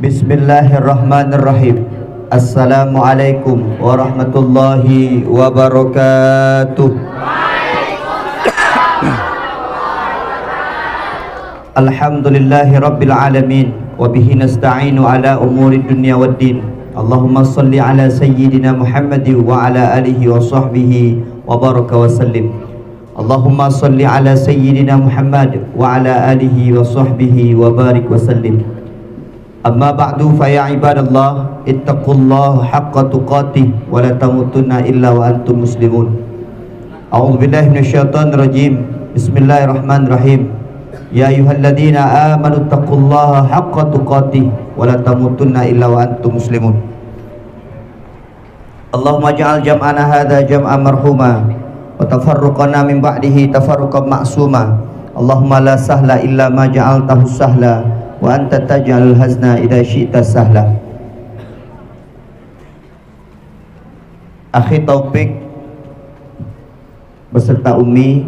Bismillahirrahmanirrahim. Assalamualaikum warahmatullahi wabarakatuh. Alhamdulillahi rabbil alamin, wabihi nasta'inu ala umuri dunya waddin. Allahumma salli ala sayyidina Muhammadin wa ala alihi wa sahbihi wa baraka wa sallim. Allahumma salli ala sayyidina Muhammad wa ala alihi wa sahbihi wa barik wa sallim. Amma ba'du, fa ya ibadallah, ittaqullaha haqqa tuqatih wa la tamutunna illa wa antum muslimun. A'udzu billahi minasyaitonir rajim. Bismillahirrahmanirrahim. Ya ayyuhalladzina amanu taqullaha haqqa tuqatih wa la tamutunna illa wa antum muslimun. Allahumma ja'al jam'ana hadza jam'an marhuma wa tafarruqana min ba'dihi tafarruqan ma'suma. Allahumma la sahla illa ma ja'altahu sahla wa anta taj'alul hazna idza syi'ta sahla. Akhi Taufik beserta Umi,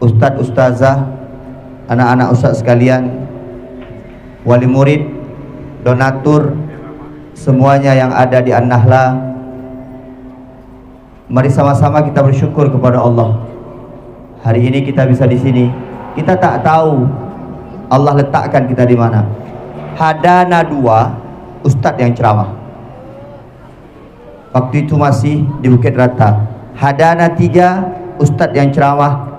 Ustadz, Ustazah, anak-anak ustadz sekalian, wali murid, donatur, semuanya yang ada di An-Nahla, mari sama-sama kita bersyukur kepada Allah. Hari ini kita bisa di sini. Kita tak tahu Allah letakkan kita di mana. Hadana 2 ustadz yang ceramah. Waktu itu masih di Bukit Rata. Hadana 3 ustadz yang ceramah.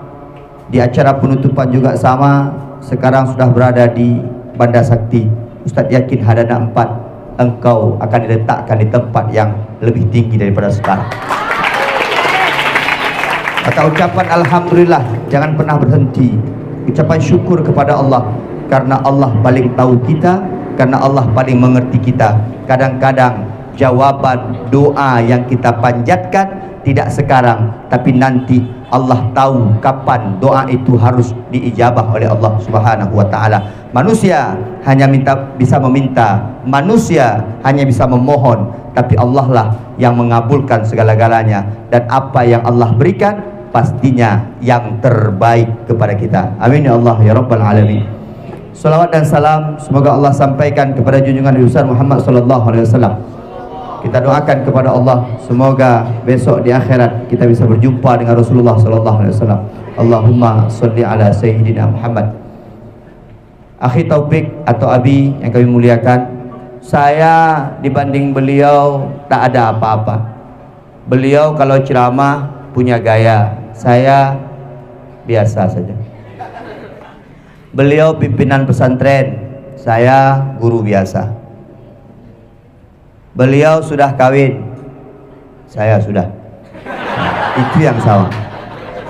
Di acara penutupan juga sama. Sekarang sudah berada di Banda Sakti. Ustadz yakin Hadana 4 engkau akan diletakkan di tempat yang lebih tinggi daripada sekarang. Kata ucapan alhamdulillah, jangan pernah berhenti. Ucapan syukur kepada Allah, karena Allah paling tahu kita, karena Allah paling mengerti kita. Kadang-kadang jawaban doa yang kita panjatkan tidak sekarang, tapi nanti Allah tahu kapan doa itu harus diijabah oleh Allah Subhanahu wa taala. Manusia hanya bisa meminta, manusia hanya bisa memohon, tapi Allah lah yang mengabulkan segala-galanya, dan apa yang Allah berikan pastinya yang terbaik kepada kita. Amin ya Allah ya rabbal alamin. Salawat dan salam semoga Allah sampaikan kepada junjungan Nabi Muhammad sallallahu alaihi wasallam. Kita doakan kepada Allah semoga besok di akhirat kita bisa berjumpa dengan Rasulullah sallallahu alaihi wasallam. Allahumma sholli ala sayyidina Muhammad. Akhi Taufik atau Abi yang kami muliakan, saya dibanding beliau tak ada apa-apa. Beliau kalau ceramah punya gaya, saya biasa saja. Beliau pimpinan pesantren, saya guru biasa. Beliau sudah kawin, saya sudah. Itu yang sama.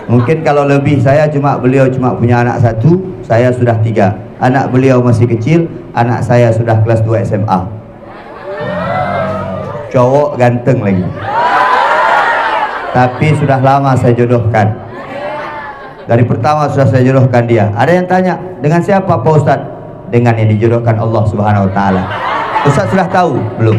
Mungkin kalau lebih, beliau cuma punya anak 1, saya sudah 3. Anak beliau masih kecil, anak saya sudah kelas 2 SMA. Cowok ganteng lagi. Tapi sudah lama saya jodohkan. Dari pertama sudah saya jodohkan dia. Ada yang tanya, dengan siapa Pak Ustadz? Dengan yang dijodohkan Allah Subhanahu wa taala. Ustadz sudah tahu? Belum.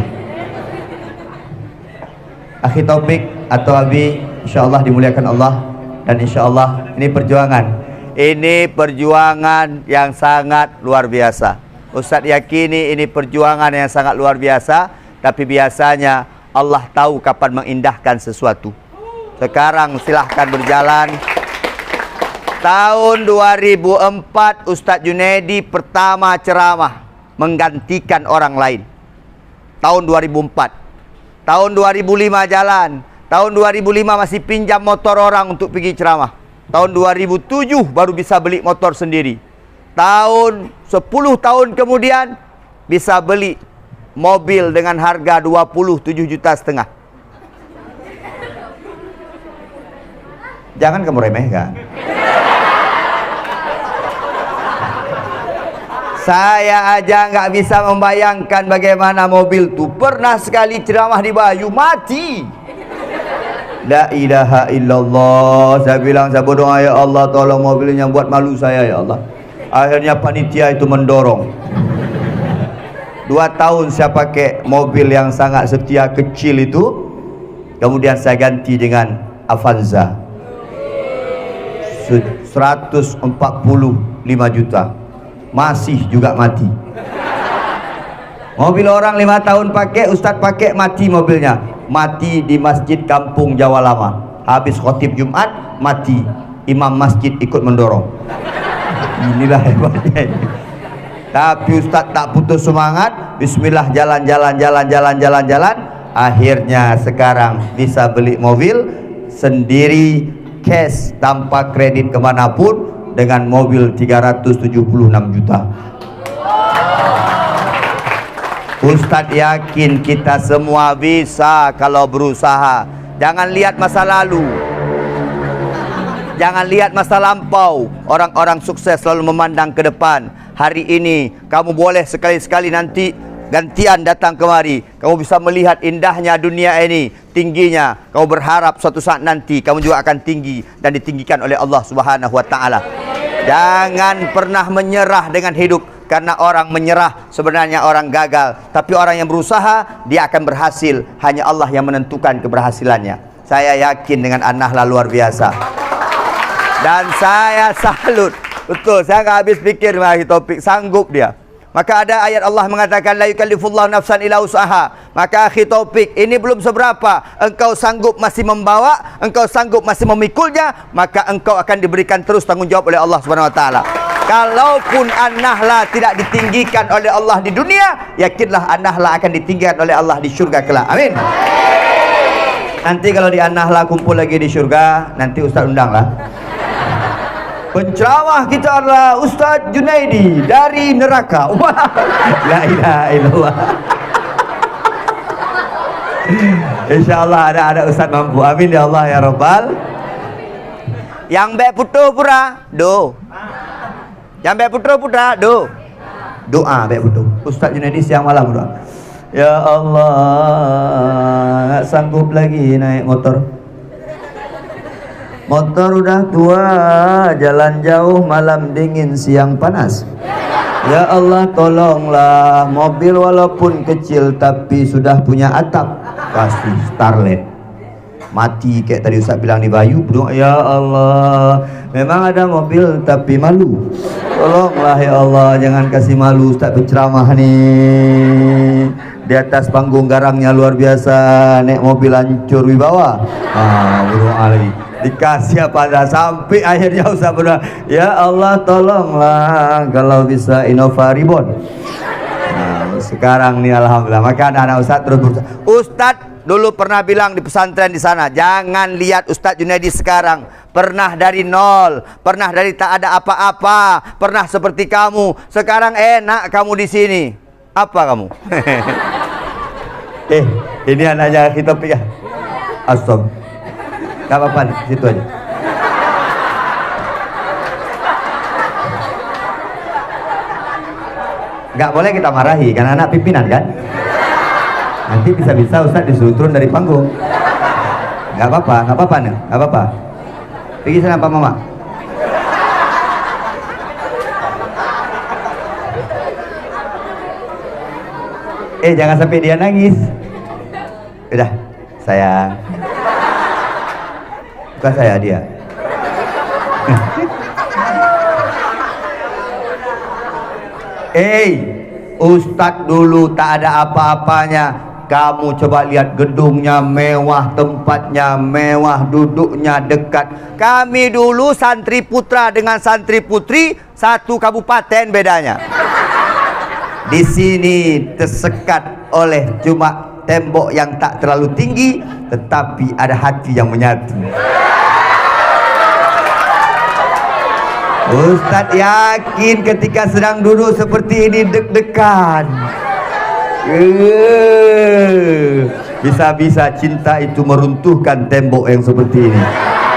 Akhi Taufik atau Abi, insyaallah dimuliakan Allah, dan insyaallah ini perjuangan. Ini perjuangan yang sangat luar biasa. Ustadz yakini ini perjuangan yang sangat luar biasa, tapi biasanya Allah tahu kapan mengindahkan sesuatu. Sekarang silahkan berjalan. Tahun 2004 Ustadz Junaidi pertama ceramah menggantikan orang lain. Tahun 2004. Tahun 2005 jalan. Tahun 2005 masih pinjam motor orang untuk pergi ceramah. Tahun 2007 baru bisa beli motor sendiri. Tahun 10 tahun kemudian bisa beli mobil dengan harga 27,5 juta. Jangan kamu remehkan. Saya aja nggak bisa membayangkan bagaimana mobil itu. Pernah sekali ceramah di Bayu, mati. La ilaha illallah. Saya bilang, saya berdoa, ya Allah tolong mobilnya buat malu saya ya Allah. Akhirnya panitia itu mendorong. 2 tahun saya pakai mobil yang sangat setia kecil itu. Kemudian saya ganti dengan Avanza 145 juta. Masih juga mati. Mobil orang 5 tahun pakai, Ustadz pakai, mati mobilnya. Mati di masjid kampung Jawa Lama. Habis khotib Jumat, mati. Imam masjid ikut mendorong. Inilah hebatnya ini. Tapi Ustadz tak putus semangat. Bismillah, jalan. Akhirnya sekarang bisa beli mobil sendiri, cash, tanpa kredit kemanapun, dengan mobil 376 juta. Ustadz yakin kita semua bisa kalau berusaha. Jangan lihat masa lalu, jangan lihat masa lampau. Orang-orang sukses selalu memandang ke depan. Hari ini kamu boleh sekali-sekali nanti gantian datang kemari. Kamu bisa melihat indahnya dunia ini, tingginya. Kamu berharap suatu saat nanti kamu juga akan tinggi dan ditinggikan oleh Allah Subhanahu wa taala. Jangan pernah menyerah dengan hidup. Karena orang menyerah sebenarnya orang gagal. Tapi orang yang berusaha, dia akan berhasil. Hanya Allah yang menentukan keberhasilannya. Saya yakin dengan An-Nahla luar biasa. Dan saya salut. Betul, saya nggak habis pikir lagi topik. Sanggup dia. Maka ada ayat Allah mengatakan la yukallifullahu nafsan illa usaha. Maka akhi Taufik, ini belum seberapa. Engkau sanggup masih membawa, engkau sanggup masih memikulnya, maka engkau akan diberikan terus tanggung jawab oleh Allah Subhanahu wa taala. Kalaupun An-Nahla tidak ditinggikan oleh Allah di dunia, yakinlah An-Nahla akan ditinggikan oleh Allah di surga kelak. Amin. Nanti kalau di An-Nahla kumpul lagi di surga, nanti Ustaz undanglah. Penceramah kita adalah Ustaz Junaidi dari neraka. La ilaha illallah. InsyaAllah ada Ustaz mampu. Amin ya Allah ya Rabbal. Yang baik putu pura do. Yang baik putra do. Doa baik putu. Ustaz Junaidi siang malam doa. Ya Allah, nggak sanggup lagi naik motor. Motor udah tua, jalan jauh, malam dingin, siang panas. Ya Allah tolonglah, mobil walaupun kecil tapi sudah punya atap, kasih starlet. Mati kayak tadi Ustaz bilang di Bayu, berdoa ya Allah, memang ada mobil tapi malu. Tolonglah ya Allah, jangan kasih malu Ustaz berceramah nih. Di atas panggung garangnya luar biasa, naik mobil hancur wibawa. Berdoa lagi. Dikasih apa dah sampai akhirnya Ustaz berdoa, ya Allah tolonglah kalau bisa Innova Reborn. Sekarang nih alhamdulillah. Maka anak-anak Ustaz terus berusaha. Ustaz dulu pernah bilang di pesantren di sana, jangan lihat Ustaz Junaidi sekarang. Pernah dari nol, pernah dari tak ada apa-apa, pernah seperti kamu. Sekarang enak kamu di sini. Apa kamu? Ini anaknya kita ya. Astagfirullah. Gak apa-apa, situ aja. Gak boleh kita marahi, karena anak pimpinan kan. Nanti bisa-bisa Ustaz disuruh turun dari panggung. Gak apa-apa nih, gak apa-apa. Pergi sana Pak Mama. Jangan sampai dia nangis. Udah, sayang. Bukan saya, dia. Ustadz dulu tak ada apa-apanya. Kamu coba lihat gedungnya mewah, tempatnya mewah, duduknya dekat. Kami dulu santri putra dengan santri putri satu kabupaten bedanya. Di sini tersekat oleh cuma tembok yang tak terlalu tinggi, tetapi ada hati yang menyatu. Ustadz yakin ketika sedang duduk seperti ini deg-degan. Bisa-bisa cinta itu meruntuhkan tembok yang seperti ini.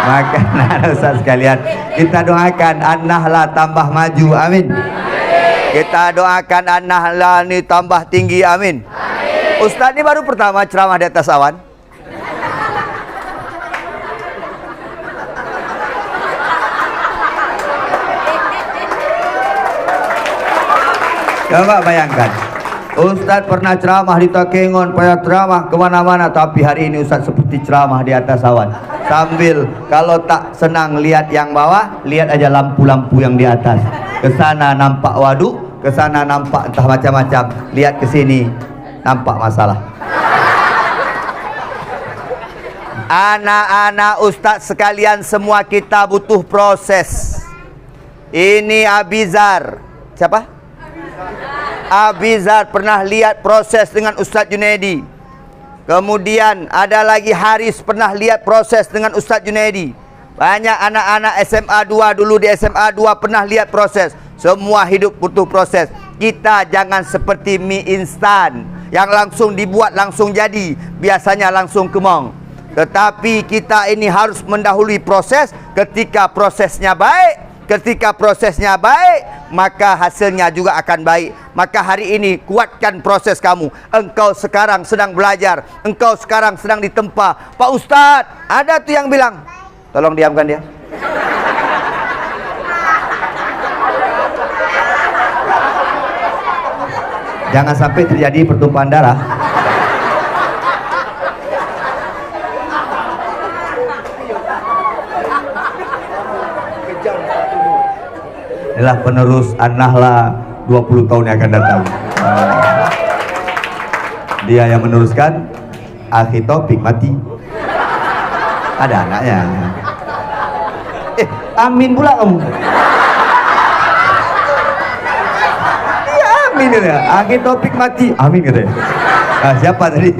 Maka Ustaz sekalian, kita doakan An-Nahla tambah maju, amin. Kita doakan An-Nahla ini tambah tinggi, amin. Ustaz ini baru pertama ceramah di atas awan. Coba bayangkan, Ustadz pernah ceramah di Takengon, pernah ceramah kemana-mana, tapi hari ini Ustadz seperti ceramah di atas awan. Sambil kalau tak senang lihat yang bawah, lihat aja lampu-lampu yang di atas. Ke sana nampak waduk, Ke sana nampak entah macam-macam, lihat ke sini nampak masalah. Anak-anak ustaz sekalian, semua kita butuh proses. Ini Abizar. Siapa? Abizar pernah lihat proses dengan Ustaz Junaidi. Kemudian ada lagi Haris pernah lihat proses dengan Ustaz Junaidi. Banyak anak-anak SMA 2 dulu di SMA 2 pernah lihat proses. Semua hidup butuh proses. Kita jangan seperti mie instan yang langsung dibuat langsung jadi, biasanya langsung kemong. Tetapi kita ini harus mendahului proses. Ketika prosesnya baik, maka hasilnya juga akan baik. Maka hari ini kuatkan proses kamu. Engkau sekarang sedang belajar, engkau sekarang sedang ditempa. Pak Ustadz, ada tuh yang bilang, tolong diamkan dia. Jangan sampai terjadi pertumpahan darah. Inilah penerus An-Nahla 20 tahun yang akan datang. Dia yang meneruskan. Akhi Taufik mati, ada anaknya. Amin pula kamu. Iya amin ya. Akhi Taufik mati, amin katanya. Siapa tadi?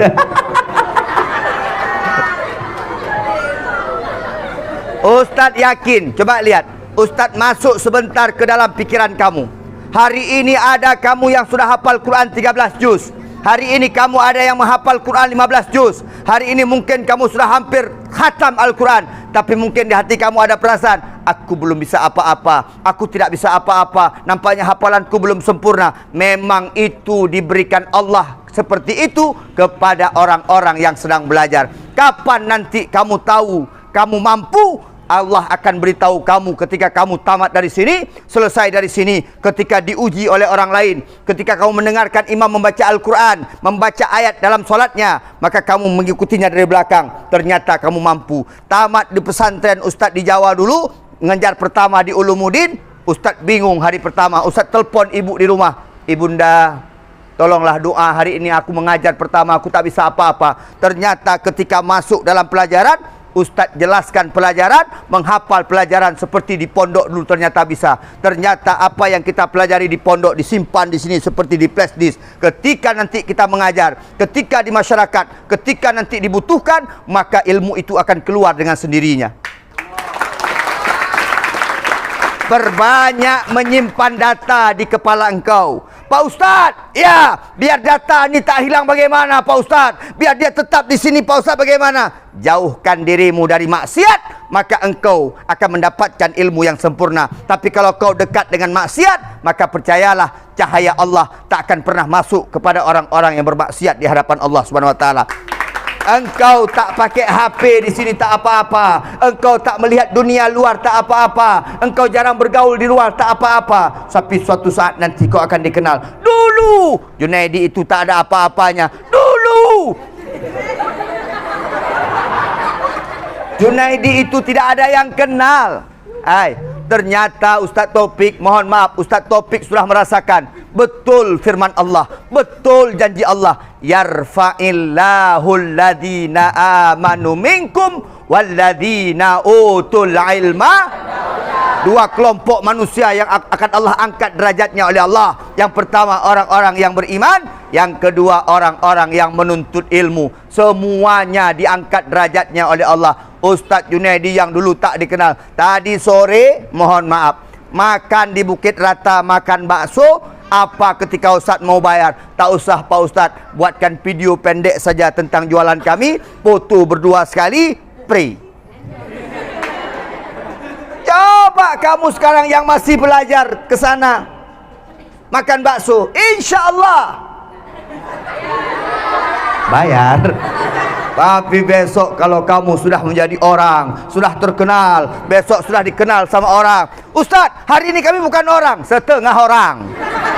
Ustadz yakin, coba lihat. Ustadz masuk sebentar ke dalam pikiran kamu. Hari ini ada kamu yang sudah hafal Quran 13 juz. Hari ini kamu ada yang menghafal Quran 15 juz. Hari ini mungkin kamu sudah hampir khatam Al-Quran. Tapi mungkin di hati kamu ada perasaan, aku belum bisa apa-apa, aku tidak bisa apa-apa, nampaknya hafalanku belum sempurna. Memang itu diberikan Allah seperti itu kepada orang-orang yang sedang belajar. Kapan nanti kamu tahu kamu mampu? Allah akan beritahu kamu ketika kamu tamat dari sini, selesai dari sini, ketika diuji oleh orang lain, ketika kamu mendengarkan imam membaca Al-Quran, membaca ayat dalam solatnya, maka kamu mengikutinya dari belakang. Ternyata kamu mampu. Tamat di pesantren Ustadz di Jawa dulu, ngejar pertama di Ulumuddin. Ustadz bingung hari pertama. Ustadz telepon ibu di rumah, ibunda, tolonglah doa, hari ini aku mengajar pertama, aku tak bisa apa-apa. Ternyata ketika masuk dalam pelajaran, Ustadz jelaskan pelajaran, menghafal pelajaran seperti di pondok dulu, ternyata bisa. Ternyata apa yang kita pelajari di pondok disimpan di sini seperti di flash disk. Ketika nanti kita mengajar, ketika di masyarakat, ketika nanti dibutuhkan, maka ilmu itu akan keluar dengan sendirinya. Perbanyak menyimpan data di kepala engkau. Pak Ustadz, ya, biar data ini tak hilang bagaimana Pak Ustadz? Biar dia tetap di sini Pak Ustadz bagaimana? Jauhkan dirimu dari maksiat, maka engkau akan mendapatkan ilmu yang sempurna. Tapi kalau kau dekat dengan maksiat, maka percayalah, cahaya Allah tak akan pernah masuk kepada orang-orang yang bermaksiat di hadapan Allah Subhanahu wa taala. Engkau tak pakai HP di sini tak apa-apa. Engkau tak melihat dunia luar tak apa-apa. Engkau jarang bergaul di luar tak apa-apa. Tapi suatu saat nanti kau akan dikenal. Dulu Junaidi itu tak ada apa-apanya. Dulu Junaidi itu tidak ada yang kenal. Ternyata Ustadz Taufik, mohon maaf, Ustadz Taufik sudah merasakan betul firman Allah, betul janji Allah, yarfa'illahu alladhina amanu minkum walladhina utul ilma. Dua kelompok manusia yang akan Allah angkat derajatnya oleh Allah. Yang pertama orang-orang yang beriman, yang kedua orang-orang yang menuntut ilmu. Semuanya diangkat derajatnya oleh Allah. Ustadz Junaidi yang dulu tak dikenal, tadi sore mohon maaf makan di Bukit Rata, makan bakso. Apa ketika Ustadz mau bayar? Tak usah Pak Ustadz, buatkan video pendek saja tentang jualan kami, foto berdua sekali, free. Coba kamu sekarang yang masih belajar ke sana makan bakso, insya Allah bayar. Tapi besok kalau kamu sudah menjadi orang, sudah terkenal, besok sudah dikenal sama orang, Ustadz, hari ini kami bukan orang, setengah orang.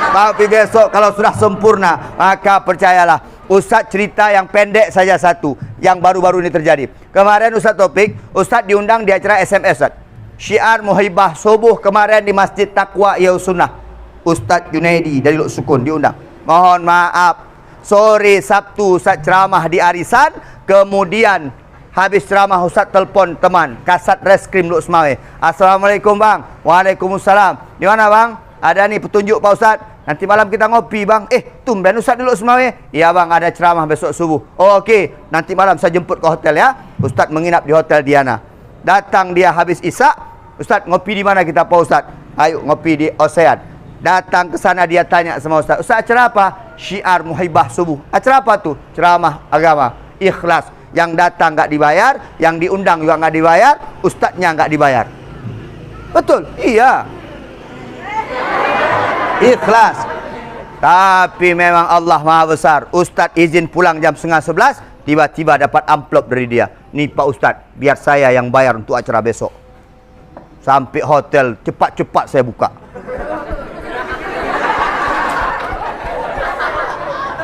Tapi besok kalau sudah sempurna, maka percayalah, Ustadz cerita yang pendek saja satu, yang baru-baru ini terjadi. Kemarin Ustadz Taufik, Ustadz diundang di acara SMS, Ustadz. Syiar Muhibah Subuh kemarin di Masjid Taqwa Yaus Sunnah. Ustaz Junaidi dari Lok Sukun diundang. Mohon maaf, sore Sabtu Ustaz ceramah di Arisan, kemudian habis ceramah Ustaz telpon teman Kasat Reskrim Lok Semawe. Assalamualaikum bang. Waalaikumsalam. Di mana bang? Ada nih petunjuk Pak Ustaz. Nanti malam kita ngopi bang. Tumben Ustaz di Lok Semawe. Iya bang, ada ceramah besok subuh. Oh, okey, nanti malam saya jemput ke hotel ya. Ustaz menginap di Hotel Diana. Datang dia habis Isya. Ustaz ngopi di mana kita Pak Ustaz? Ayo ngopi di Osean. Datang ke sana dia tanya sama Ustaz. Ustaz acara apa? Syiar Muhibah subuh. Acara apa tu? Ceramah agama. Ikhlas. Yang datang enggak dibayar, yang diundang juga enggak dibayar, ustaznya enggak dibayar. Betul? Iya. Ikhlas. Tapi memang Allah Maha Besar. Ustaz izin pulang jam 10:30, tiba-tiba dapat amplop dari dia. Nih Pak Ustaz, biar saya yang bayar untuk acara besok. Sampai hotel, cepat-cepat saya buka.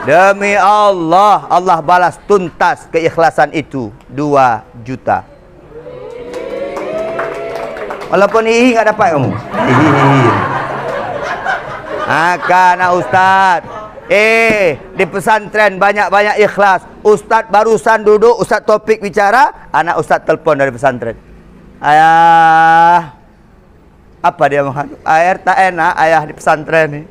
Demi Allah, Allah balas tuntas keikhlasan itu 2 juta. Walaupun ini enggak dapat kamu. Karena Ustaz di pesantren banyak-banyak ikhlas. Ustaz barusan duduk, Ustaz topik bicara, anak Ustaz telpon dari pesantren. Ayah, apa dia menghadap? Air tak enak ayah di pesantren ni.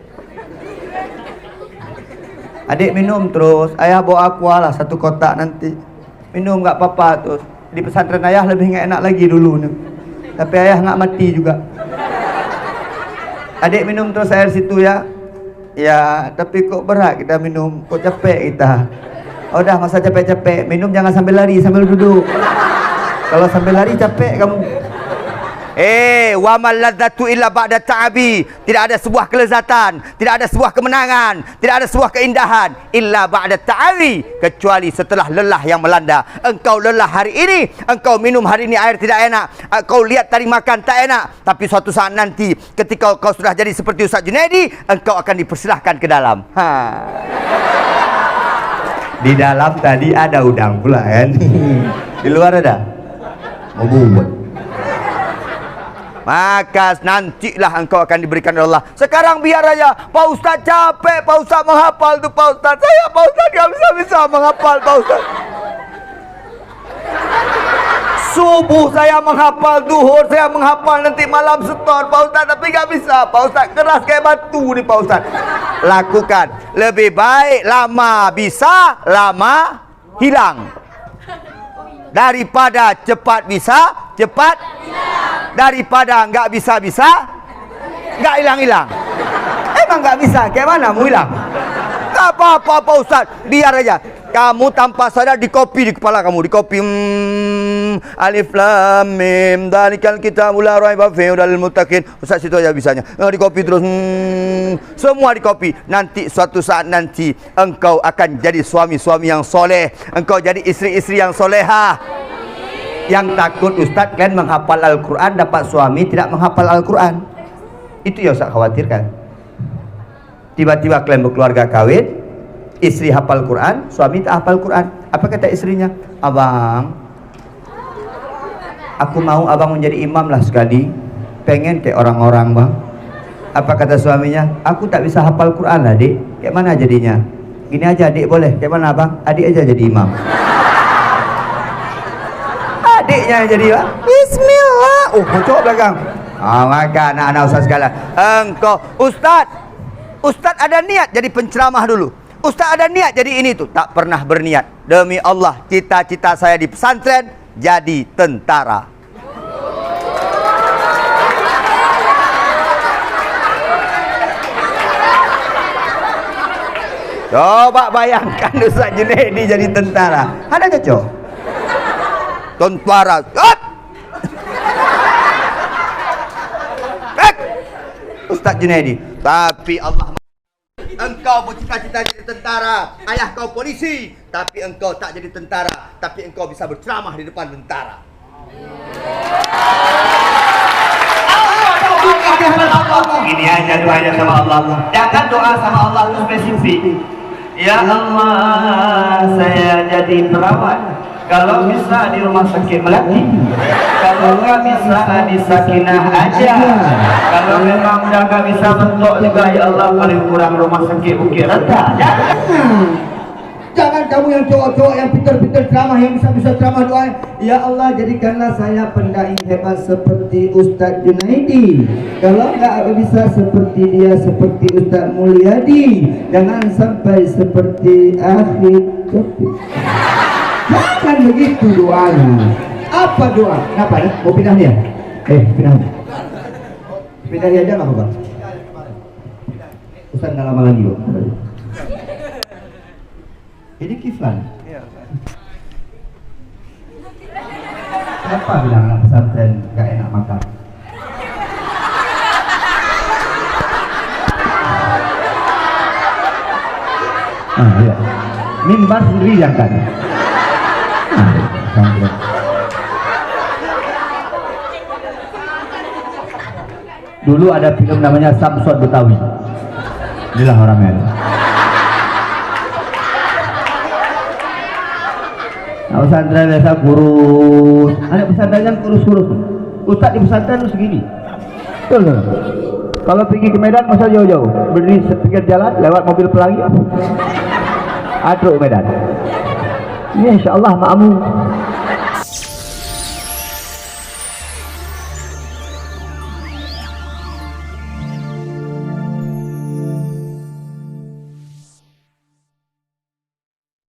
Adik minum terus, ayah bawa aqua lah 1 kotak nanti. Minum enggak apa-apa terus. Di pesantren ayah lebih enggak enak lagi dulu ni. Tapi ayah enggak mati juga. Adik minum terus air situ ya. Ya, tapi kok berat kita minum, kok capek kita. Oh dah, masa capek-capek, minum jangan sambil lari, sambil duduk. Kalau sambil lari capek kamu. Wa mal ladzatu illa ba'da ta'abi. Tidak ada sebuah kelezatan, tidak ada sebuah kemenangan, tidak ada sebuah keindahan illa ba'da ta'abi, kecuali setelah lelah yang melanda. Engkau lelah hari ini, engkau minum hari ini air tidak enak, engkau lihat tadi makan tak enak, tapi suatu saat nanti ketika kau sudah jadi seperti Ustaz Junaidi, engkau akan dipersilahkan ke dalam. Di dalam tadi ada udang pula kan. Di luar ada mau. Maka nantilah engkau akan diberikan oleh Allah. Sekarang biar aja Pak Ustaz capek, Pak Ustaz menghafal tu Pak Ustaz. Saya Pak Ustaz gak bisa menghafal Pak Ustaz. Subuh saya menghafal, duhur saya menghafal, nanti malam setor Pak Ustaz, tapi gak bisa Pak Ustaz, keras kayak batu nih Pak Ustaz. Lakukan. Lebih baik lama bisa, lama hilang, daripada cepat bisa, cepat daripada enggak bisa-bisa, enggak hilang-hilang. Emang enggak bisa, kayak mana mau hilang? Enggak apa-apa Pak Ustaz, biar aja. Kamu tanpa sadar dikopi di kepala kamu, dikopi. Alif lam mim dzalikal kitabul la raiba fihi hudal lil muttaqin. Ustaz situ aja bisanya. Dikopi terus. Semua dikopi. Nanti suatu saat nanti engkau akan jadi suami-suami yang soleh, engkau jadi istri-istri yang solehah. Yang takut Ustaz kan menghafal Al-Quran, dapat suami tidak menghafal Al-Quran. Itu yang Ustaz khawatirkan. Tiba-tiba kalian berkeluarga kawin, istri hafal Quran, suami tak hafal Quran. Apa kata istrinya? Abang, aku mau abang menjadi imam lah sekali. Pengen kayak orang-orang bang. Apa kata suaminya? Aku tak bisa hafal Quran lah dik. Kayak mana jadinya? Gini aja adik boleh. Kayak mana abang? Adik aja jadi imam. Adiknya jadi bang. Bismillah. Kocok belakang. Maka anak-anak Ustaz sekalian, engkau Ustaz ada niat jadi penceramah dulu. Ustaz ada niat jadi ini tuh, tak pernah berniat. Demi Allah, cita-cita saya di pesantren jadi tentara. Coba bayangkan Ustaz Junaidi jadi tentara. Ada cocok? Tentara. Ustaz Junaidi. Tapi Allah, engkau bercita-cita jadi tentara, ayah kau polisi, tapi engkau tak jadi tentara, tapi engkau bisa berceramah di depan tentara. Ini aja doanya sama Allah. Jangan doa sama Allah itu spesifik. Ya Allah, saya jadi perawat, Kalau bisa di rumah sakit Melati, kalau nggak bisa di Sakinah aja. Kalau memang udah nggak bisa bentuk juga, ya Allah paling kurang rumah sakit Bukit Rata. Jangan kamu yang cowok-cowok yang pintar-pintar ceramah, yang bisa-bisa ceramah doa. Ya Allah, jadikanlah saya pendai hebat seperti Ustadz Junaidi. Kalau nggak bisa seperti dia, seperti Ustadz Mulyadi, jangan sampai seperti Akhir Kopi. Bukan begitu doanya. Apa doa? Kenapa ya? Mau pindah dia? Pindah. Pindah dia aja nggak apa-apa. Ustaz nggak lama lagi kok. Ini Kiflan. Kenapa bilang anak pesantren nggak enak makan? Iya. Mimbar sendiri yang kan. Dulu ada film namanya Samson Betawi. Inilah orangnya. Nah, pesantren biasa kurus. Ada pesantren yang kurus-kurus. Ustaz di pesantren itu segini. Betul. Kalau pergi ke Medan masa jauh-jauh. Berdiri sepinggir jalan lewat mobil pelangi. Aduk Medan. Ini insya Allah makmum.